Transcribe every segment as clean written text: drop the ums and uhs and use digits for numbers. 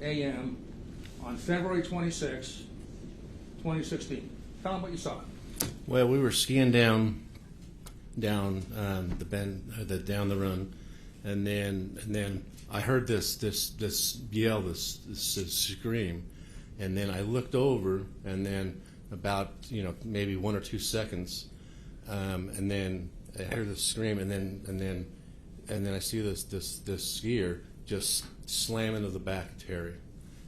a.m. on February 26, 2016. Tell them what you saw. Well, we were skiing down the bend, down the run, and then I heard this yell, this scream, and then I looked over, and then about maybe 1 or 2 seconds, and then I heard the scream, and then I see this skier just slam into the back of Terry,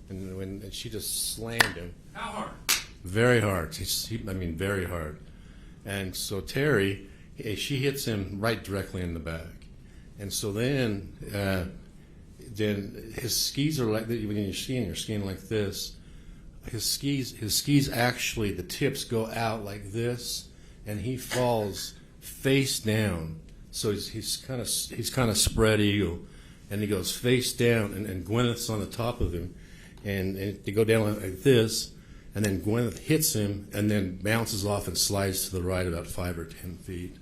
and she just slammed him. How hard? Very hard. Very hard. And so Terry, she hits him right directly in the back. And so then his skis are like, when you're skiing like this. His skis actually, the tips go out like this, and he falls face down. So he's kind of spread eagle, and he goes face down, and Gwyneth's on the top of him, and they go down like this. And then Gwyneth hits him, and then bounces off and slides to the right about 5 or 10 feet.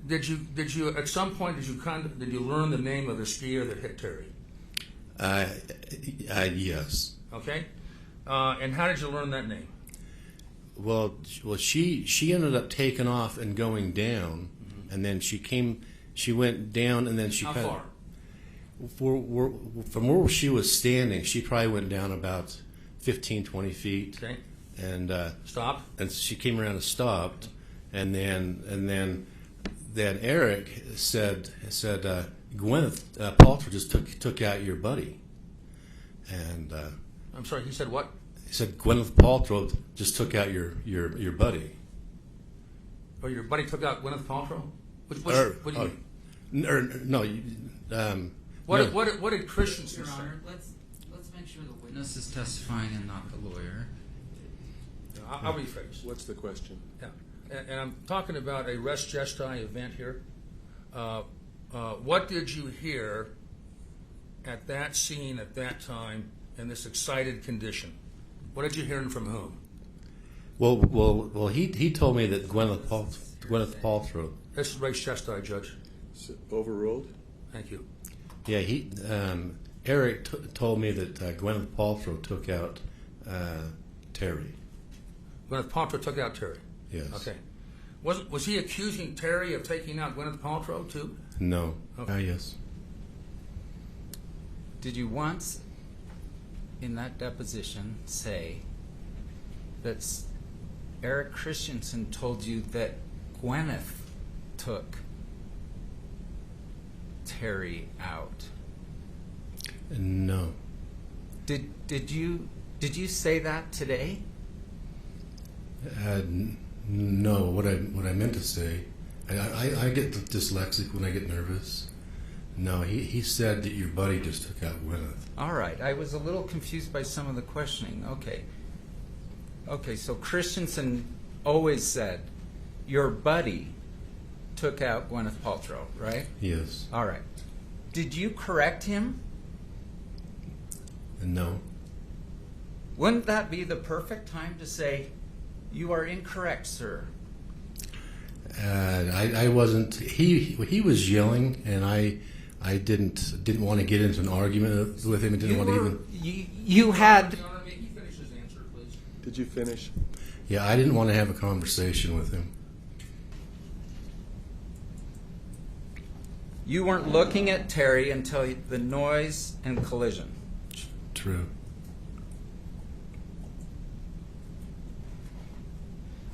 Did you at some point did you learn the name of the skier that hit Terry? Yes. Okay. And how did you learn that name? Well, she ended up taking off and going down, and then she went down, and then she how far? From where she was standing, she probably went down about 15, 20 feet. Okay. And stopped. And she came around and stopped, and then Eric said Gwyneth Paltrow just took out your buddy. And I'm sorry. He said what? He said Gwyneth Paltrow just took out your buddy. Oh, your buddy took out Gwyneth Paltrow? What do you mean? No. What did Christensen Your say? Honor, let's make sure the witness is testifying and not the lawyer. I'll rephrase. What's the question? Yeah, and I'm talking about a res gestae event here. What did you hear at that scene at that time in this excited condition? What did you hear and from whom? Well, he told me that Gwyneth Paltrow. This is res gestae, Judge. Overruled? Thank you. Yeah, Eric told me that Gwyneth Paltrow took out Terry. Gwyneth Paltrow took out Terry? Yes. Okay. Was he accusing Terry of taking out Gwyneth Paltrow, too? No. Okay. Yes. Did you once, in that deposition, say that Eric Christensen told you that Gwyneth took Terry out? No. Did you say that today? No. What I meant to say, I get dyslexic when I get nervous. No, he said that your buddy just took out Gwyneth. All right. I was a little confused by some of the questioning. Okay, so Christensen always said your buddy took out Gwyneth Paltrow, right? Yes. All right. Did you correct him? No. Wouldn't that be the perfect time to say, you are incorrect, sir? I wasn't. He was yelling, and I didn't want to get into an argument with him. You had. Your Honor, may he finish his answer, please? Did you finish? Yeah, I didn't want to have a conversation with him. You weren't looking at Terry until the noise and collision. True.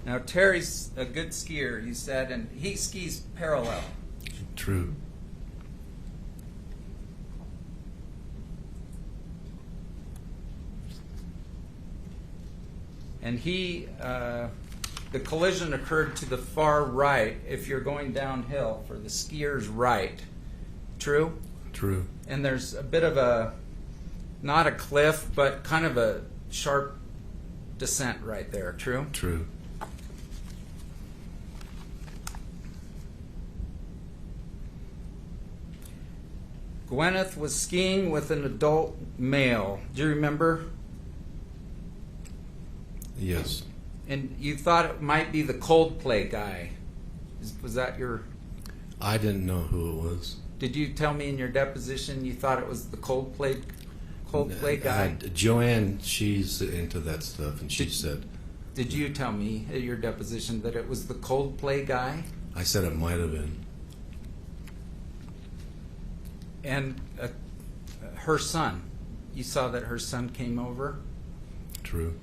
Now, Terry's a good skier, you said, and he skis parallel. True. And the collision occurred to the far right if you're going downhill for the skier's right. True? True. And there's a bit of a, not a cliff, but kind of a sharp descent right there. True? True. Gwyneth was skiing with an adult male. Do you remember? Yes. And you thought it might be the Coldplay guy. Was that your... I didn't know who it was. Did you tell me in your deposition you thought it was the Coldplay guy? Joanne, she's into that stuff, and she said, Did you tell me at your deposition that it was the Coldplay guy? I said it might have been. And her son, you saw that her son came over? True.